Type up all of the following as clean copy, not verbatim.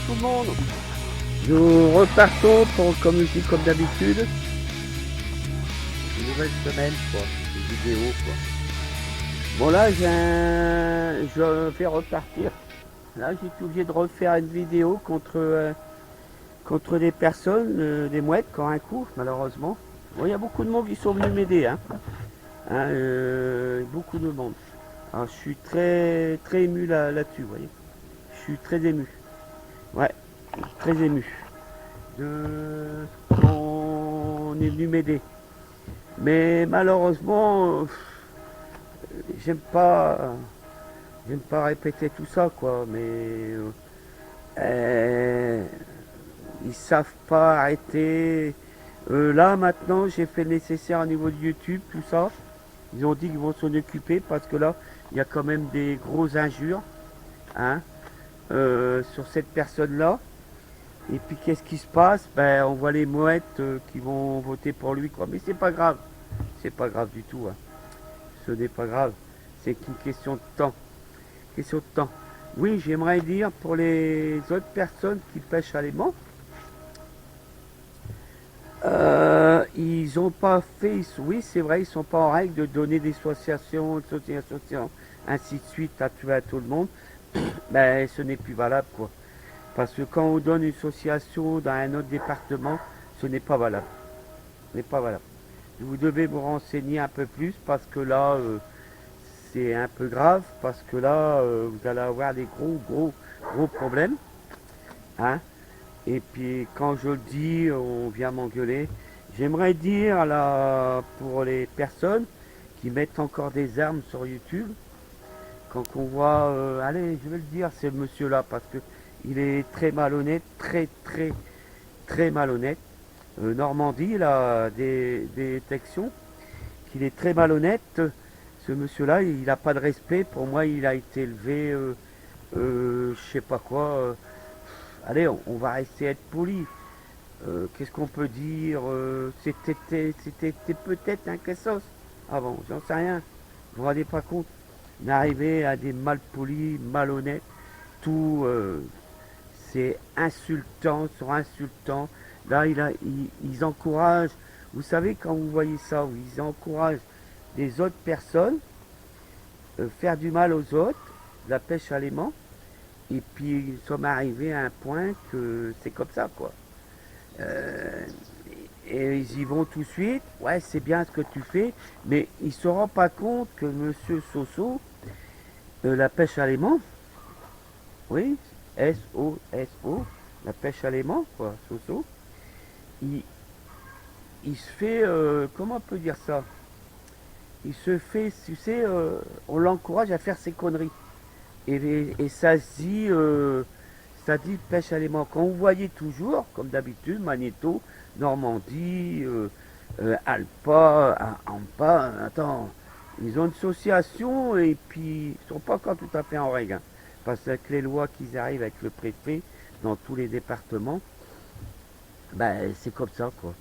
tout le monde. Nous repartons pour, comme je dis, comme d'habitude, une nouvelle semaine, quoi, une vidéo, quoi. Bon là, je vais repartir. Là, j'ai été obligé de refaire une vidéo contre des personnes, des mouettes, qui ont un coup, malheureusement. Bon, il y a beaucoup de monde qui sont venus m'aider, hein. Beaucoup de monde. Alors, je suis très ému là-dessus, vous voyez. Je suis très ému. Ouais, très ému. On est venu m'aider. Mais malheureusement, j'aime pas répéter tout ça, quoi. Mais ils savent pas arrêter. Là maintenant, j'ai fait le nécessaire au niveau de YouTube, tout ça. Ils ont dit qu'ils vont s'en occuper parce que là, il y a quand même des grosses injures, hein, sur cette personne-là. Et puis qu'est-ce qui se passe? Ben, on voit les mouettes qui vont voter pour lui, quoi. Mais c'est pas grave. C'est pas grave du tout, hein. Ce n'est pas grave. C'est qu'une question de temps. Question de temps. Oui, j'aimerais dire pour les autres personnes qui pêchent à l'aimant, ils n'ont pas fait, oui, c'est vrai, ils sont pas en règle de donner des associations, ainsi de suite à tuer à tout le monde. Ben, ce n'est plus valable, quoi. Parce que quand on donne une association dans un autre département, ce n'est pas valable. Ce n'est pas valable. Vous devez vous renseigner un peu plus parce que là, c'est un peu grave. Parce que là, vous allez avoir des gros problèmes, hein. Et puis quand je le dis, on vient m'engueuler. J'aimerais dire là, pour les personnes qui mettent encore des armes sur YouTube, quand on voit, allez, je vais le dire, c'est monsieur-là, parce que il est très malhonnête, très malhonnête. Normandie, là, des détections, qu'il est très malhonnête. Ce monsieur-là, il n'a pas de respect. Pour moi, il a été élevé, je sais pas quoi. Allez, on va rester être poli. Qu'est-ce qu'on peut dire? C'était peut-être un cassos avant, j'en sais rien. Vous vous rendez pas compte? D'arriver à des malpolis, malhonnêtes, tout, c'est insultant sur insultant. Là, ils encouragent, vous savez, quand vous voyez ça, où ils encouragent des autres personnes, faire du mal aux autres, la pêche à l'aimant, et puis ils sont arrivés à un point que c'est comme ça, quoi. Euh, et ils y vont tout de suite, ouais, c'est bien ce que tu fais, mais ils ne se rendent pas compte que monsieur Soso, la pêche à l'aimant, oui, S-O-S-O, la pêche à l'aimant, quoi, Soso, il, il se fait, comment on peut dire ça? Il se fait, tu sais, on l'encourage à faire ses conneries. Et ça dit pêche à l'aimant. Quand vous voyez toujours, comme d'habitude, Magnéto, Normandie, Alpa, Ampa, attends, ils ont une association et puis ils sont pas encore tout à fait en règle, hein. Parce que les lois qui arrivent avec le préfet dans tous les départements, ben c'est comme ça, quoi.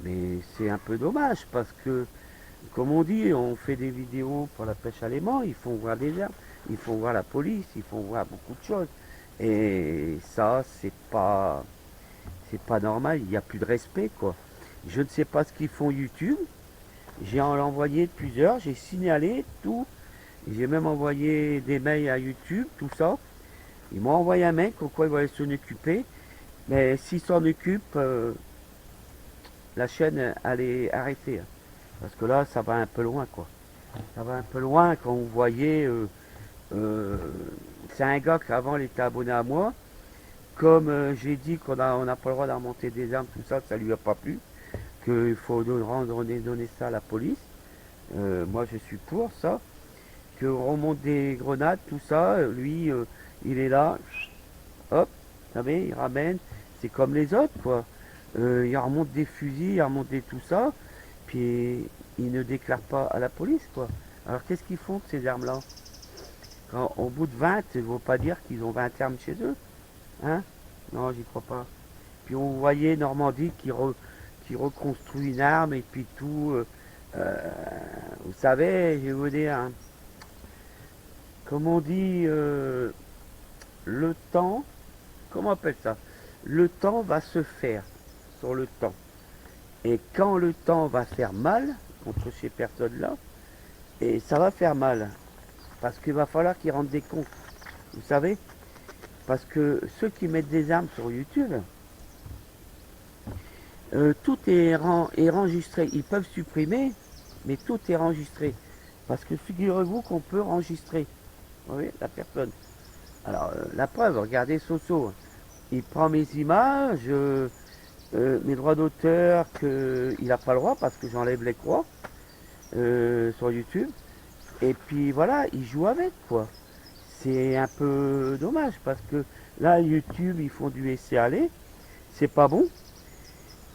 Mais c'est un peu dommage parce que, comme on dit, on fait des vidéos pour la pêche à l'aimant, ils font voir des herbes, ils font voir la police, ils font voir beaucoup de choses. Et ça, c'est pas normal, il n'y a plus de respect, quoi. Je ne sais pas ce qu'ils font YouTube. J'ai envoyé plusieurs, j'ai signalé tout. J'ai même envoyé des mails à YouTube, tout ça. Ils m'ont envoyé un mail, pourquoi ils vont s'en occuper. Mais s'ils s'en occupent, la chaîne, elle est arrêtée, hein. Parce que là, ça va un peu loin, quoi. Ça va un peu loin quand vous voyez. Euh, c'est un gars qui avant il était abonné à moi. Comme j'ai dit on n'a pas le droit d'en monter des armes, tout ça, ça lui a pas plu. Qu'il faut donner ça à la police. Moi, je suis pour ça. Qu'on remonte des grenades, tout ça. Lui, il est là. Hop, vous savez, il ramène. C'est comme les autres, quoi. Il remonte des fusils, il remonte des tout ça. Puis ils ne déclarent pas à la police, quoi. Alors qu'est-ce qu'ils font de ces armes-là? Quand, au bout de 20, ça ne veut pas dire qu'ils ont 20 armes chez eux. Hein? Non, j'y crois pas. Puis on voyait Normandie qui reconstruit une arme et puis tout. Vous savez, je vais vous dire, hein, comme on dit, le temps, comment on appelle ça? Le temps va se faire sur le temps. Et quand le temps va faire mal contre ces personnes-là, et ça va faire mal, parce qu'il va falloir qu'ils rendent des comptes, vous savez? Parce que ceux qui mettent des armes sur YouTube, tout est enregistré. Ils peuvent supprimer, mais tout est enregistré. Parce que figurez-vous qu'on peut enregistrer, vous voyez, la personne. Alors, la preuve, regardez Soso. Il prend mes images, mes droits d'auteur, qu'il n'a pas le droit parce que j'enlève les croix sur YouTube. Et puis voilà, il joue avec, quoi. C'est un peu dommage parce que là, YouTube, ils font du laisser-aller. C'est pas bon.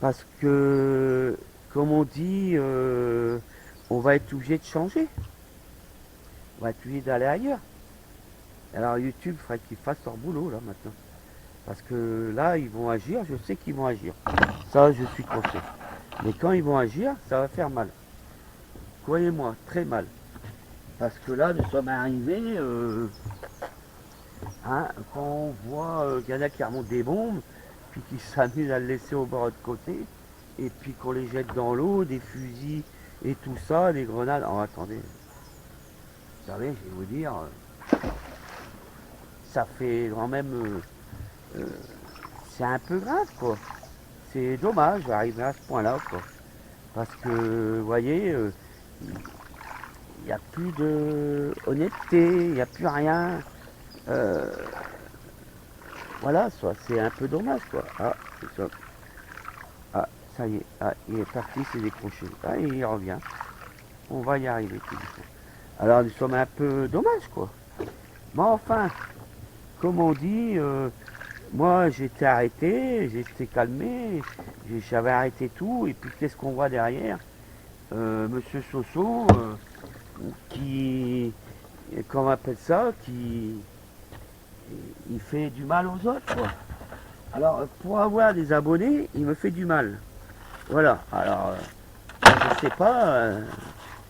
Parce que, comme on dit, on va être obligé de changer. On va être obligé d'aller ailleurs. Alors YouTube, il faudrait qu'ils fassent leur boulot là maintenant. Parce que là, ils vont agir, je sais qu'ils vont agir. Ça, je suis conscient. Mais quand ils vont agir, ça va faire mal. Croyez-moi, très mal. Parce que là, nous sommes arrivés, hein, quand on voit qu'il y en a qui remontent des bombes, puis qui s'amusent à le laisser au bord de côté, et puis qu'on les jette dans l'eau, des fusils et tout ça, des grenades. Oh, attendez. Vous savez, je vais vous dire, ça fait quand même... c'est un peu grave, quoi. C'est dommage d'arriver à ce point-là, quoi. Parce que, vous voyez, il n'y a plus de honnêteté, il n'y a plus rien. Voilà, c'est un peu dommage, quoi. Ah, c'est ça. Ah, ça y est. Ah, il est parti, c'est décroché. Ah, il revient. On va y arriver, tout doucement. Alors, nous sommes un peu dommage, quoi. Mais enfin, comme on dit... moi, j'étais arrêté, j'étais calmé, j'avais arrêté tout, et puis qu'est-ce qu'on voit derrière? Monsieur Soso, qui, comment on appelle ça, il fait du mal aux autres, quoi. Alors, pour avoir des abonnés, il me fait du mal. Voilà, alors, je sais pas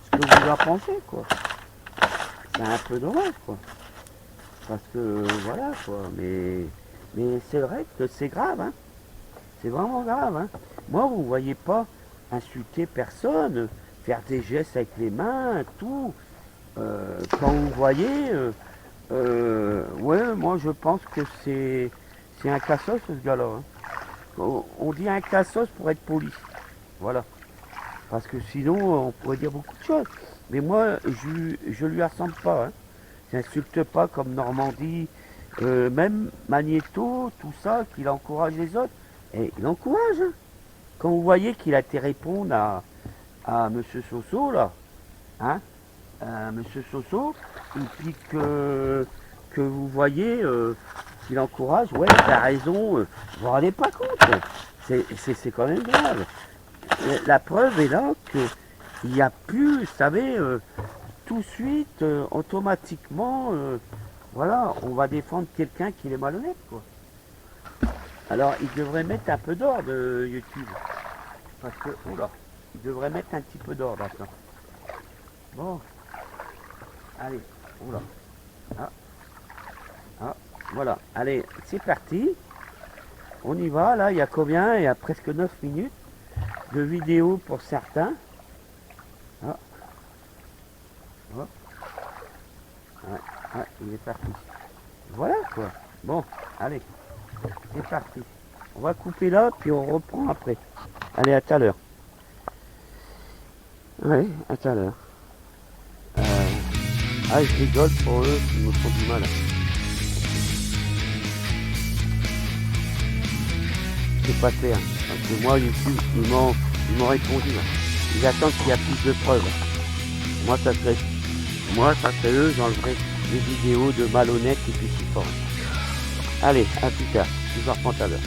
ce que vous en pensez, quoi. C'est un peu dommage, quoi. Parce que, voilà, quoi, mais c'est vrai que c'est grave, hein. C'est vraiment grave, hein. Moi, vous ne voyez pas insulter personne, faire des gestes avec les mains, tout. Quand vous voyez, ouais, moi je pense que c'est un cassos ce gars-là. Hein. On dit un cassos pour être poli. Voilà. Parce que sinon, on pourrait dire beaucoup de choses. Mais moi, je lui ressemble pas. Hein. J'insulte pas comme Normandie. Même Magneto, tout ça, qu'il encourage les autres, et il encourage. Hein. Quand vous voyez qu'il a été répondre à Monsieur Soso, là, hein, Monsieur Soso, et puis que vous voyez qu'il encourage, ouais, t'as raison, vous vous rendez pas compte, c'est quand même grave. La preuve est là qu'il n'y a plus, vous savez, tout de suite, automatiquement, voilà, on va défendre quelqu'un qui est malhonnête, quoi. Alors, il devrait mettre un peu d'ordre, YouTube. Parce que, oula, il devrait mettre un petit peu d'ordre maintenant. Bon, allez, oula. Ah, ah, voilà, allez, c'est parti. On y va, là, il y a combien? Il y a presque 9 minutes de vidéo pour certains. Ah, oh. Ouais, ouais, il est parti. Voilà, quoi. Bon, allez. C'est parti. On va couper là, puis on reprend après. Allez, à tout à l'heure. Allez, à tout à l'heure. Ah, je rigole pour eux qui me font du mal. C'est pas clair. Parce que moi, YouTube, ils m'ont répondu. Là. Ils attendent qu'il y a plus de preuves. Moi, ça serait eux, j'enlèverais les vidéos de malhonnêtes et puis si fort. Allez, à plus tard. Je vous en reprends tout à l'heure.